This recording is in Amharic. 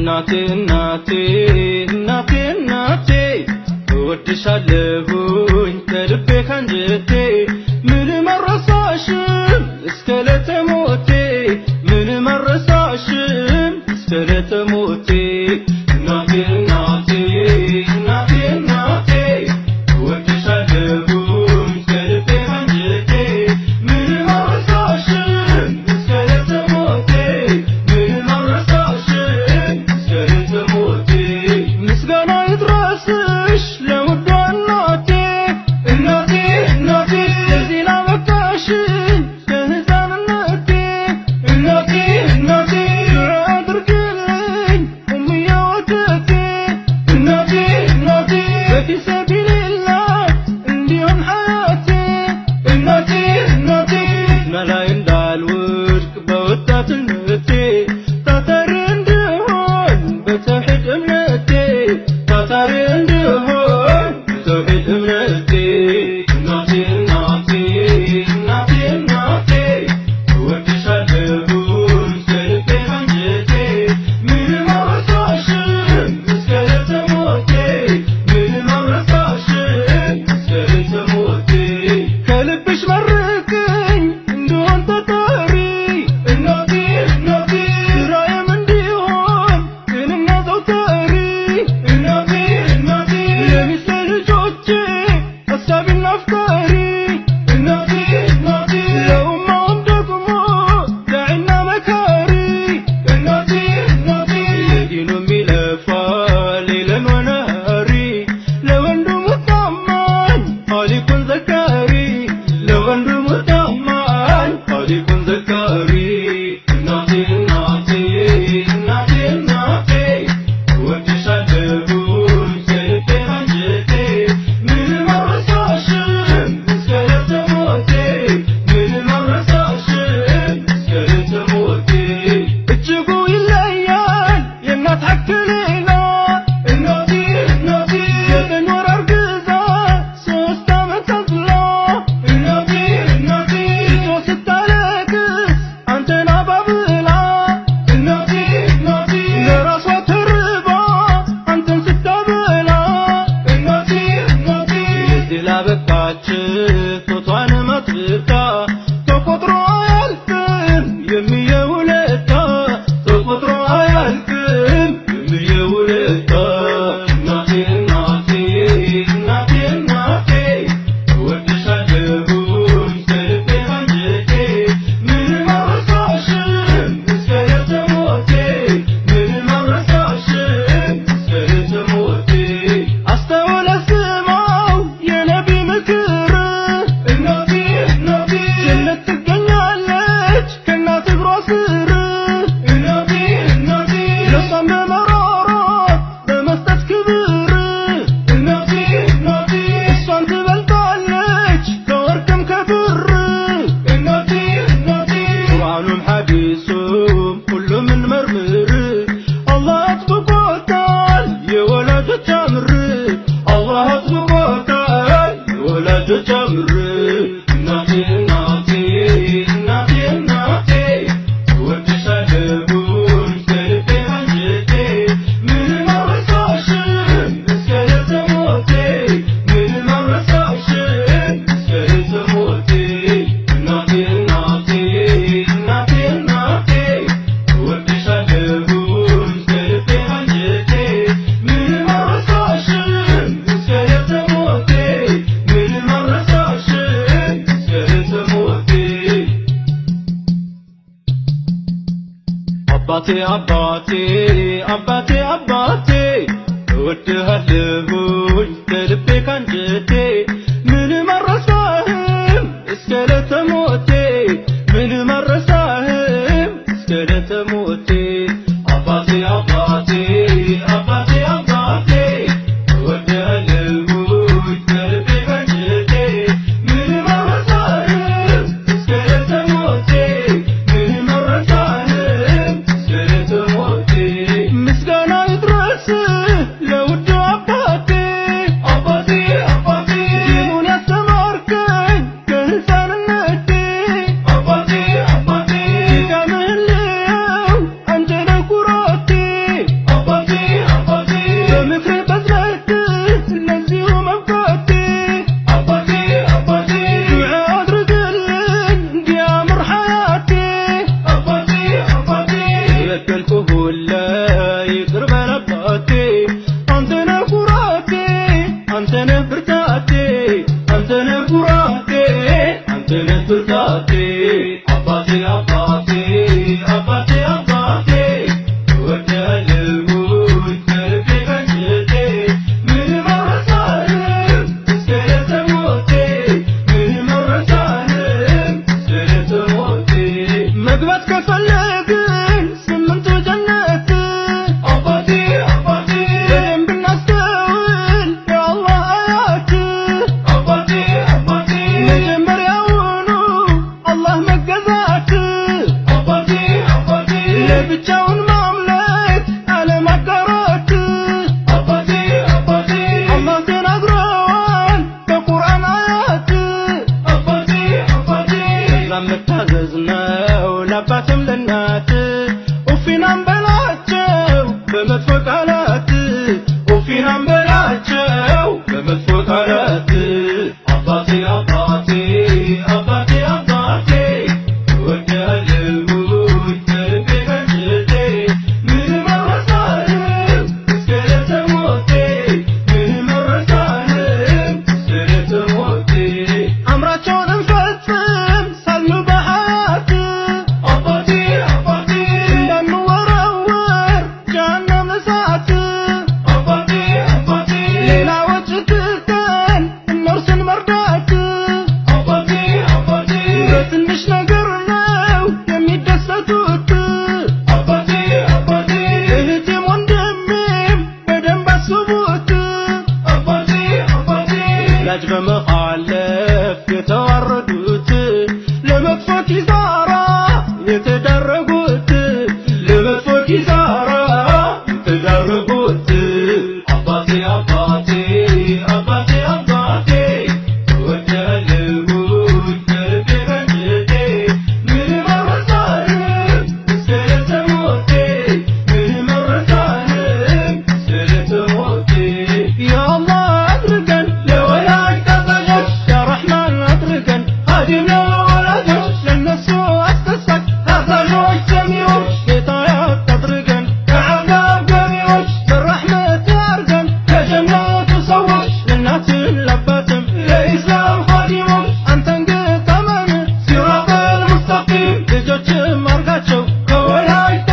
እናቴ እናቴ እናቴ እናቴ እወድሻለሁኝ ከልቤ ካንጀቴ ምንም አልረሳሽም እስከ ዕለተ ሞቴ ምንም አልረሳሽም እስከ ዕለተ ሞቴ እናቴ እናቴ እናቴ እናቴ እወድሻለሁኝ ከልቤ ካንጀቴ ምንም አልረሳሽም እስከ ዕለተ ሞቴ ምንም አልረሳሽም እስከ ዕለተ ሞቴ ምስጋና ይድረስሽ ለውዷ እናቴ እናቴ እናቴ ለዚህ ላበቃሽኝ ከሕፃንነቴ እናቴ እናቴ ዱዓ አድርጊልኝ እምዬ ወተቴ እናቴ እናቴ በፊ ሰቢልላህ እንዲሆን ሐያቴ እናቴ እናቴ መላይ እንዳልወድቅ በወጣትነቴ ታታሪ እንድሆን በተውሒድ እምነቴ ታታሪ እንድሆን በተውሒድ እምነቴ እናቴ እናቴ እናቴ እናቴ እወድሻለሁኝ ከልቤ ካንጀቴ ምንም አልረሳሽም እስከ ዕለተ ሞቴ ምንም አልረሳሽም እስከ ዕለተ ሞቴ ከልብሽ መርቅኝ እንድሆን ታታሪ እናቴ እናቴ ስራዬም እንዲሆን ቅንና ዘውታሪ እናቴ እናቴ ለሚስቴ ልጆቼ አሳቢና አፍቃሪ እናቴ እናቴ ለኡማውም ደግሞ ዳዒና መካሪ እናቴ እናቴ ለዲኑ የሚለፋ ሌለን ወነሃሪ ለወንድሙ ታማኝ ኻሊቁን ዘካሪ ለወንድሙ ታማኝ ኻሊቁን ዘካሪ እናቴ እናቴ እናቴ እናቴ እወድሻለሁኝ ከልቤ ካንጀቴ ምንም አልረሳሽም እስከ ዕለተ ሞቴ ምንም አልረሳሽም እስከ ዕለተ ሞቴ እጅጉ ይለያል የእናት ሐቅ ሌላ እናቴ እናቴ 9 ወር አርግዛ 3 ዓመት አዝላ እናቴ እናቴ ልጇ ስታለቅስ አንተን አባብላ እናቴ እናቴ ለራሷ ተርባ አንተን ስታበላ እናቴ እናቴ ለዚህ ላበቃችህ ፎቷን ማጥፍታ ተቆጥሮ አያልቅም የሚየ ውለታ ተቆጥሮ አያልቅም የሚየ ውለታ እናቴ እናቴ እናቴ እናቴ እወድሻለሁኝ ከልቤ ካንጀቴ ምንም አልረሳሽም እስከ ዕለተ ሞቴ ምንም አልረሳሽም እስከ ዕለተ ሞቴ አስተውለ ስማው የነቢ ምክር እናቴ እናቴ ጀነት ትገኛለች ከእናት እግሯ ስር እናቴ እናቴ ለሷም በመራራት በመስጠት ክብር እናቴ እናቴ እሷን ትበልጣለች ከወርቅም ከብር እናቴ እናቴ ቁርአኑም ሐዲሱም ሁሉም እንመርምር አላህ አጥብቆታል የወላጆች አምር አላህ አጥብቆታል የወላጆች አምር እናቴ እናቴ እናቴ እናቴ እወድሻለሁኝ ከልቤ ካንጀቴ ምንም አልረሳሽም እስከ ዕለተ ሞቴ ምንም አልረሳሽም እስከ ዕለተ ሞቴ እናቴ እናቴ እናቴ እናቴ እወድሻለሁኝ ከልቤ ካንጀቴ ምንም አልረሳሽም እስከ ዕለተ ሞቴ ምንም አልረሳሽም እስከ ዕለተ ሞቴ አባቴ አባቴ አባቴ አባቴ እወድሃለሁኝ ከልቤ ካንጀቴ ምንም አልረሳህም እስከ ዕለተ ሞቴ ምንም አልረሳህም እስከ ዕለተ ሞቴ አባቴ አባቴ አባቴ አባቴ እወድሃለሁኝ ከልቤ ካንጀቴ ምንም አልረሳህም እስከ ዕለተ ሞቴ ምንም አልረሳህም እስከ ዕለተ ሞቴ ምስጋና ይድረስህ ለውዱ አባቴ አባቴ አባቴ መግባት ከፈለግን ስምንቱ ጀነት አባቴ አባቴ በደንብ እናስተውል የአላህ አያት አባቴ አባቴ መጀመሪያውኑ አላህ መገዛት አባቴ አባቴ ለብቻውን ማምለክ አለማጋራት አባቴ አባቴ አላህ ተናግሯል በቁርአን አያት አባቴ አባቴ ከዛም መታዘዝ ነው ለአባትም ለእናት ኡፊን አንበላቸው በመጥፎ ቃላት ኡፊን አንበላቸው በመጥፎ ቃላት አባቴ አባቴ አባቴ አባቴ እወድሃለሁኝ ከልቤ ከንጀቴ ምንም አልረሳህም እስከ ዕለተ ሞቴ ምንም አልረሳህም እስከ ዕለተ ሞቴ አምራቸውን እንፈጽም ሳሉ በሐያት አባቴ አባቴ እንዳንወረወር ጀሃነም እሳት አባቴ አባቴ ሌላ ወጪ ትተን እነርሱን መርዳት አባቴ አባቴ በትንሽ ነገር ነው የሚደሰቱት አባቴ አባቴ እህቴም ወንድሜም በደንብ አስቡት አባቴ አባቴ ላጅ በመኻለፍ የተዋረዱት ለመጥፎ ኪሳራ የተዳረጉት ለመጥፎ ኪሳራ የተዳረጉት አባቴ አባቴ አባቴ አባቴ እወድሃለሁኝ ከልቤ ከንጀቴ ምንም አልረሳህም እስከ ዕለተ ሞቴ ምንም አልረሳህም እስከ ዕለተ ሞቴ ያአላህ አድርገን ለወላጅ ታዛዦች ያ ረሕማን አድርገን ሀዲም ለወላጆች ለነሱ አስደሳች ታዛዦች ሰሚዎች ጌታዬ አድርገን ከዐዛብ ገቢዎች በረሕመት አድርገን ከጀነቱ ሰዎች ለእናትም ለአባትም ለኢስላም ኻዲሞች አንተን ግጠመን ሲራጠል ሙስተቂም ልጆችም አርጋቸው